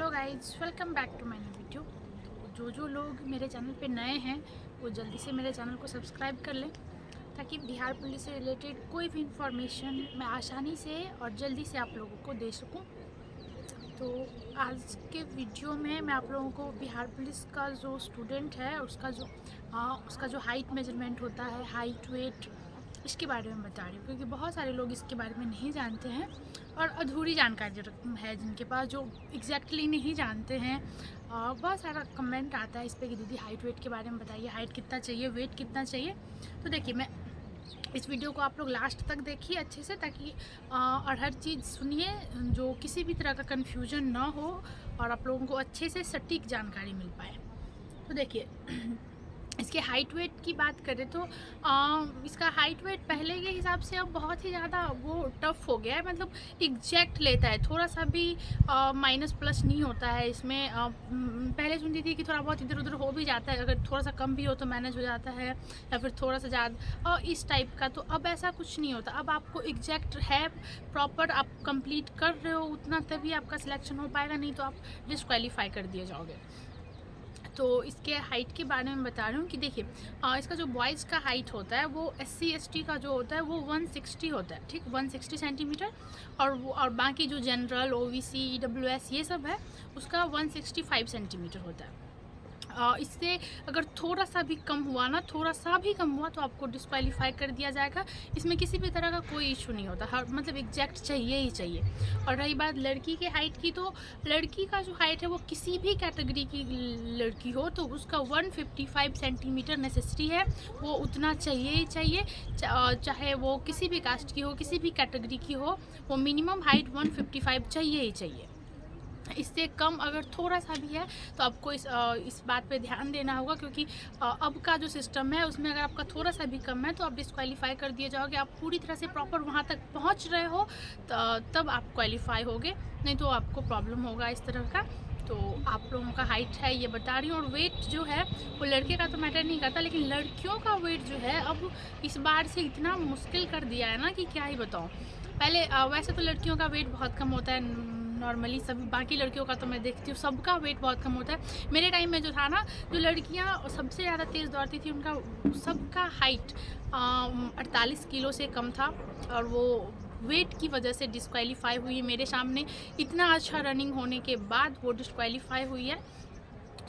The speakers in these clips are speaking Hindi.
Hello guys, welcome back to my new video. तो जो लोग मेरे चैनल पे नए हैं वो जल्दी से मेरे चैनल को सब्सक्राइब कर लें ताकि बिहार पुलिस से रिलेटेड कोई भी इंफॉर्मेशन मैं आसानी से और जल्दी से आप लोगों को दे सकूं। तो आज के वीडियो में मैं आप लोगों को बिहार पुलिस का जो स्टूडेंट है उसका जो हाइट मेजरमेंट होता है, हाइट वेट, इसके बारे में बता रही हूँ क्योंकि बहुत सारे लोग इसके बारे में नहीं जानते हैं और अधूरी जानकारी है जिनके पास, जो एग्जैक्टली नहीं जानते हैं। बहुत सारा कमेंट आता है इस पर कि दीदी हाइट वेट के बारे में बताइए, हाइट कितना चाहिए, वेट कितना चाहिए। तो देखिए, मैं इस वीडियो को आप लोग लास्ट तक देखिए अच्छे से, ताकि और हर चीज़ सुनिए, जो किसी भी तरह का कन्फ्यूजन ना हो और आप लोगों को अच्छे से सटीक जानकारी मिल पाए। तो देखिए, इसके हाइट वेट की बात करें तो इसका हाइट वेट पहले के हिसाब से अब बहुत ही ज़्यादा वो टफ़ हो गया है। मतलब एग्जैक्ट लेता है, थोड़ा सा भी माइनस प्लस नहीं होता है इसमें। पहले सुनती थी कि थोड़ा बहुत इधर उधर हो भी जाता है, अगर थोड़ा सा कम भी हो तो मैनेज हो जाता है, या फिर थोड़ा सा ज़्यादा इस टाइप का। तो अब ऐसा कुछ नहीं होता, अब आपको एग्जैक्ट है, प्रॉपर आप कंप्लीट कर रहे हो उतना तभी आपका सिलेक्शन हो पाएगा, नहीं तो आप डिस्क्वालीफाई कर दिए जाओगे। तो इसके हाइट के बारे में बता रही हूँ कि देखिए, इसका जो बॉयज़ का हाइट होता है वो SC ST का जो होता है वो 160 होता है, ठीक, 160 सेंटीमीटर। और बाकी जो जनरल OBC EWS ये सब है उसका 165 सेंटीमीटर होता है। इससे अगर थोड़ा सा भी कम हुआ ना, थोड़ा सा भी कम हुआ तो आपको डिस्क्वालीफाई कर दिया जाएगा। इसमें किसी भी तरह का कोई इशू नहीं होता, हर मतलब एग्जैक्ट चाहिए ही चाहिए। और रही बात लड़की के हाइट की, तो लड़की का जो हाइट है वो किसी भी कैटेगरी की लड़की हो तो उसका 155 सेंटीमीटर नेसेसरी है, वो उतना चाहिए ही चाहिए। चाहे वो किसी भी कास्ट की हो, किसी भी कैटेगरी की हो, वो मिनिमम हाइट 155 चाहिए ही चाहिए। इससे कम अगर थोड़ा सा भी है तो आपको इस बात पे ध्यान देना होगा, क्योंकि अब का जो सिस्टम है उसमें अगर आपका थोड़ा सा भी कम है तो आप डिस्क्वालीफाई कर दिए जाओगे। आप पूरी तरह से प्रॉपर वहाँ तक पहुँच रहे हो तब आप क्वालिफाई होगे, नहीं तो आपको प्रॉब्लम होगा इस तरह का। तो आप लोगों का हाइट है ये बता रही हूँ। और वेट जो है वो लड़के का तो मैटर नहीं करता, लेकिन लड़कियों का वेट जो है अब इस बार से इतना मुश्किल कर दिया है ना कि क्या ही बताऊँ। पहले वैसे तो लड़कियों का वेट बहुत कम होता है नॉर्मली, सभी बाकी लड़कियों का तो मैं देखती हूँ सबका वेट बहुत कम होता है। मेरे टाइम में जो था ना, जो लड़कियाँ सबसे ज़्यादा तेज़ दौड़ती थी उनका सबका हाइट 48 किलो से कम था, और वो वेट की वजह से डिस्क्वालीफाई हुई है। मेरे सामने इतना अच्छा रनिंग होने के बाद वो डिस्क्वालीफाई हुई है।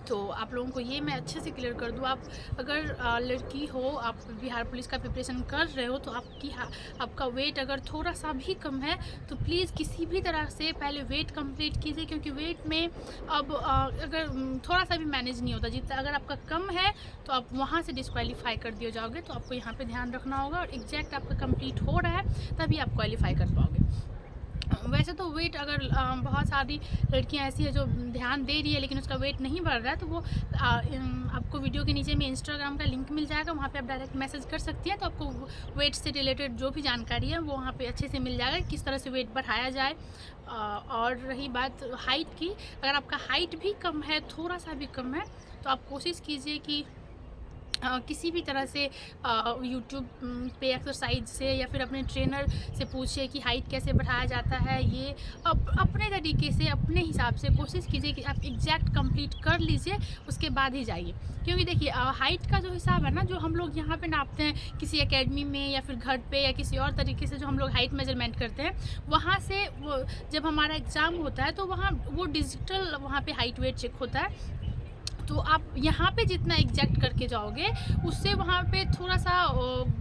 तो आप लोगों को ये मैं अच्छे से क्लियर कर दूँ, आप अगर लड़की हो, आप बिहार पुलिस का प्रिपरेशन कर रहे हो, तो आपका वेट अगर थोड़ा सा भी कम है तो प्लीज़ किसी भी तरह से पहले वेट कंप्लीट कीजिए, क्योंकि वेट में अब अगर थोड़ा सा भी मैनेज नहीं होता, जितना अगर आपका कम है तो आप वहाँ से डिस्क्वालीफाई कर दिए जाओगे। तो आपको यहाँ पर ध्यान रखना होगा, और एग्जैक्ट आपका कंप्लीट हो रहा है तभी आप क्वालिफाई कर पाओगे। वैसे तो वेट अगर बहुत सारी लड़कियां ऐसी है जो ध्यान दे रही है लेकिन उसका वेट नहीं बढ़ रहा है, तो वो आपको वीडियो के नीचे में इंस्टाग्राम का लिंक मिल जाएगा, वहाँ पे आप डायरेक्ट मैसेज कर सकती हैं। तो आपको वेट से रिलेटेड जो भी जानकारी है वो वहाँ पे अच्छे से मिल जाएगा, किस तरह से वेट बढ़ाया जाए। और रही बात हाइट की, अगर आपका हाइट भी कम है, थोड़ा सा भी कम है, तो आप कोशिश कीजिए कि किसी भी तरह से यूट्यूब पे एक्सरसाइज से या फिर अपने ट्रेनर से पूछिए कि हाइट कैसे बढ़ाया जाता है। ये अपने तरीके से, अपने हिसाब से कोशिश कीजिए कि आप एग्जैक्ट कंप्लीट कर लीजिए, उसके बाद ही जाइए। क्योंकि देखिए, हाइट का जो हिसाब है ना, जो हम लोग यहाँ पे नापते हैं किसी एकेडमी में या फिर घर पे या किसी और तरीके से जो हम लोग हाइट मेजरमेंट करते हैं, वहाँ से वो जब हमारा एग्ज़ाम होता है तो वहाँ वो डिजिटल वहाँ पे हाइट वेट चेक होता है। तो आप यहाँ पे जितना एग्जैक्ट करके जाओगे उससे वहाँ पे थोड़ा सा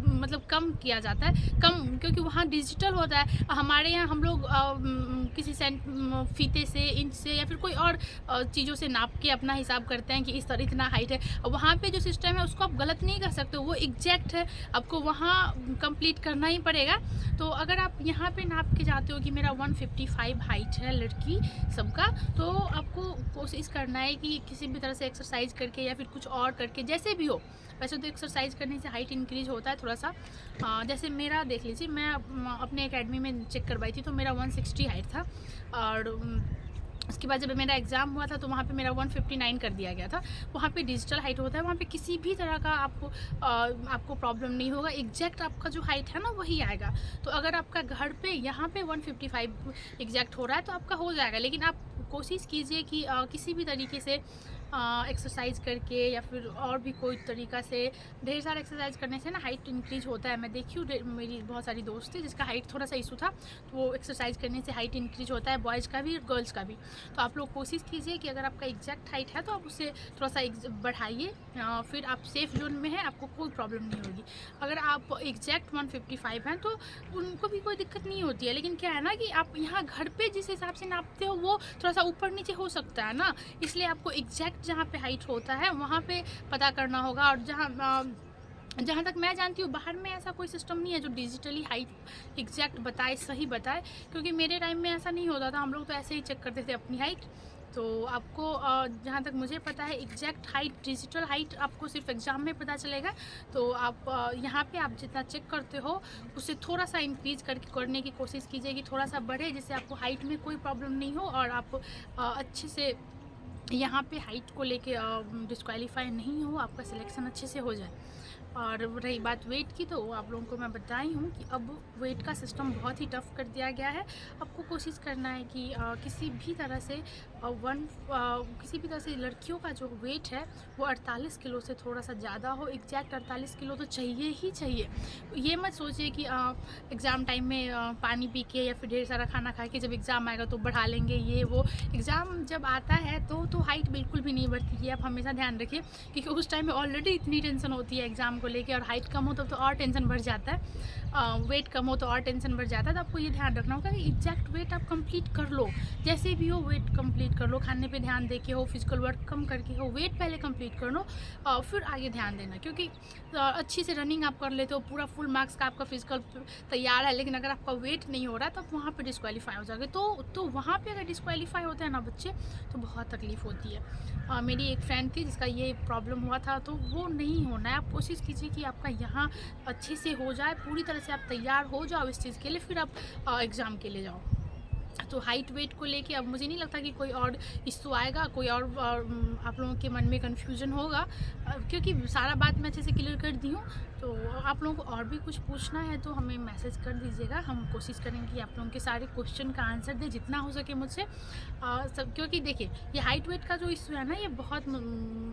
मतलब कम किया जाता है, कम, क्योंकि वहाँ डिजिटल होता है। हमारे यहाँ हम लोग किसी फीते से, इंच से या फिर कोई और चीज़ों से नाप के अपना हिसाब करते हैं कि इस तरह इतना हाइट है। वहाँ पे जो सिस्टम है उसको आप गलत नहीं कर सकते, वो एग्जैक्ट है, आपको वहाँ कंप्लीट करना ही पड़ेगा। तो अगर आप यहाँ पे नाप के जाते हो कि मेरा 155 हाइट है लड़की सबका, तो आपको कोशिश करना है कि किसी भी तरह से एक्सरसाइज करके या फिर कुछ और करके, जैसे भी हो। वैसे तो एक्सरसाइज करने से हाइट इंक्रीज होता है थोड़ा सा। जैसे मेरा देख लीजिए, मैं अपने एकेडमी में चेक करवाई थी तो मेरा 160 हाइट था, और उसके बाद जब मेरा एग्ज़ाम हुआ था तो वहाँ पे मेरा 159 कर दिया गया था। वहाँ पे डिजिटल हाइट होता है, वहाँ पे किसी भी तरह का आपको प्रॉब्लम नहीं होगा, एग्जैक्ट आपका जो हाइट है ना वही आएगा। तो अगर आपका घर पे यहाँ पे 155 एग्जैक्ट हो रहा है तो आपका हो जाएगा, लेकिन आप कोशिश कीजिए कि किसी भी तरीके से एक्सरसाइज करके या फिर और भी कोई तरीका से, ढेर सारा एक्सरसाइज करने से ना हाइट इंक्रीज होता है। मैं देखी हूँ, मेरी बहुत सारी दोस्त थी जिसका हाइट थोड़ा सा इशू था, तो वो एक्सरसाइज करने से हाइट इंक्रीज होता है, बॉयज़ का भी और गर्ल्स का भी। तो आप लोग कोशिश कीजिए कि अगर आपका एग्जैक्ट हाइट है तो आप उसे थोड़ा सा बढ़ाइए, फिर आप सेफ जोन में हैं, आपको कोई प्रॉब्लम नहीं होगी। अगर आप एग्जैक्ट 155 हैं तो उनको भी कोई दिक्कत नहीं होती है, लेकिन क्या है ना कि आप यहाँ घर पे जिस हिसाब से नापते हो वो थोड़ा सा ऊपर नीचे हो सकता है ना, इसलिए आपको एग्जैक्ट जहाँ पे हाइट होता है वहाँ पे पता करना होगा। और जहाँ तक मैं जानती हूँ बाहर में ऐसा कोई सिस्टम नहीं है जो डिजिटली हाइट एग्जैक्ट बताए, सही बताए, क्योंकि मेरे टाइम में ऐसा नहीं होता था, हम लोग तो ऐसे ही चेक करते थे अपनी हाइट। तो आपको जहाँ तक मुझे पता है एग्जैक्ट हाइट, डिजिटल हाइट आपको सिर्फ एग्ज़ाम में पता चलेगा। तो आप यहाँ पे आप जितना चेक करते हो उससे थोड़ा सा इंक्रीज करने की कोशिश कीजिए कि थोड़ा सा बढ़े, जिससे आपको हाइट में कोई प्रॉब्लम नहीं हो और आप अच्छे से यहाँ पे हाइट को लेके डिस्क्वालीफाई नहीं हो, आपका सिलेक्शन अच्छे से हो जाए। और रही बात वेट की, तो आप लोगों को मैं बताई हूँ कि अब वेट का सिस्टम बहुत ही टफ़ कर दिया गया है। आपको कोशिश करना है कि किसी भी तरह से लड़कियों का जो वेट है वो 48 किलो से थोड़ा सा ज़्यादा हो। एग्जैक्ट 48 किलो तो चाहिए ही चाहिए। ये मत सोचिए कि एग्ज़ाम टाइम में पानी पी के या फिर ढेर सारा खाना खा के जब एग्ज़ाम आएगा तो बढ़ा लेंगे, ये वो। एग्ज़ाम जब आता है तो हाइट बिल्कुल भी नहीं बढ़ती है, आप हमेशा ध्यान रखिए, क्योंकि उस टाइम में ऑलरेडी इतनी टेंशन होती है एग्ज़ाम को लेके, और हाइट कम हो तब तो और टेंशन बढ़ जाता है, वेट कम हो तो और टेंशन बढ़ जाता है। तो आपको ये ध्यान रखना होगा कि एग्जैक्ट वेट आप कंप्लीट कर लो, जैसे भी हो वेट कंप्लीट कर लो, खाने पे ध्यान दे के हो, फिजिकल वर्क कम करके हो, वेट पहले कंप्लीट कर लो, फिर आगे ध्यान देना। क्योंकि अच्छी से रनिंग आप कर लेते हो, पूरा फुल मार्क्स का आपका फिजिकल तैयार है, लेकिन अगर आपका वेट नहीं हो रहा है तो आप वहाँ पर डिस्क्वालीफाई हो जाओगे। तो वहाँ पर अगर डिस्क्वालीफाई होते हैं ना बच्चे तो बहुत तकलीफ़ होती है। मेरी एक फ्रेंड थी जिसका ये प्रॉब्लम हुआ था, तो वो नहीं होना है। आप कोशिश कीजिए कि आपका यहाँ अच्छे से हो जाए, पूरी तरह से आप तैयार हो जाओ इस चीज़ के लिए, फिर आप एग्ज़ाम के लिए जाओ। तो हाइट वेट को लेके अब मुझे नहीं लगता कि कोई और इश्यू आएगा, कोई और आप लोगों के मन में कन्फ्यूजन होगा, क्योंकि सारा बात मैं अच्छे से क्लियर कर दी हूँ। तो आप लोगों को और भी कुछ पूछना है तो हमें मैसेज कर दीजिएगा, हम कोशिश करेंगे कि आप लोगों के सारे क्वेश्चन का आंसर दें जितना हो सके मुझसे। सब, क्योंकि देखिए ये हाइट वेट का जो इशू है ना, ये बहुत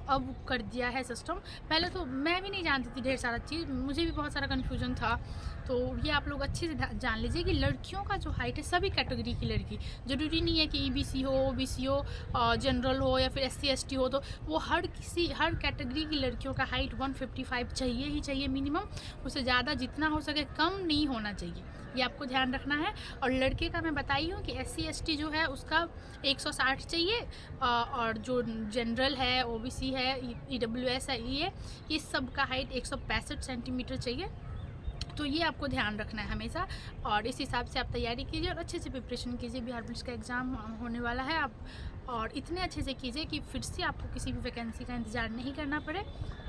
अब कर दिया है सिस्टम। पहले तो मैं भी नहीं जानती थी ढेर सारा चीज़, मुझे भी बहुत सारा कन्फ्यूजन था। तो ये आप लोग अच्छे से जान लीजिए कि लड़कियों का जो हाइट है, सभी कैटेगरी की लड़की, ज़रूरी नहीं है कि EBC हो, OBC हो, जनरल हो या फिर SC ST हो, तो वो हर कैटेगरी की लड़कियों का हाइट 155 चाहिए ही चाहिए मिनिमम, उससे ज़्यादा जितना हो सके कम नहीं होना चाहिए, ये आपको ध्यान रखना है। और लड़के का मैं बताई हूँ कि SC ST जो है उसका 160 चाहिए, और जो जनरल है, OBC है, EWS है, ये सब का हाइट 165 सेंटीमीटर चाहिए। तो ये आपको ध्यान रखना है हमेशा, और इस हिसाब से आप तैयारी कीजिए और अच्छे से प्रिपरेशन कीजिए। बिहार पुलिस का एग्ज़ाम होने वाला है, आप और इतने अच्छे से कीजिए कि फिर से आपको किसी भी वैकेंसी का इंतज़ार नहीं करना पड़े।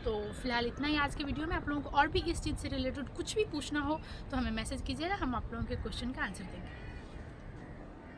तो फिलहाल इतना ही आज के वीडियो में। आप लोगों को और भी इस चीज़ से रिलेटेड कुछ भी पूछना हो तो हमें मैसेज कीजिएगा, हम आप लोगों के क्वेश्चन का आंसर देंगे।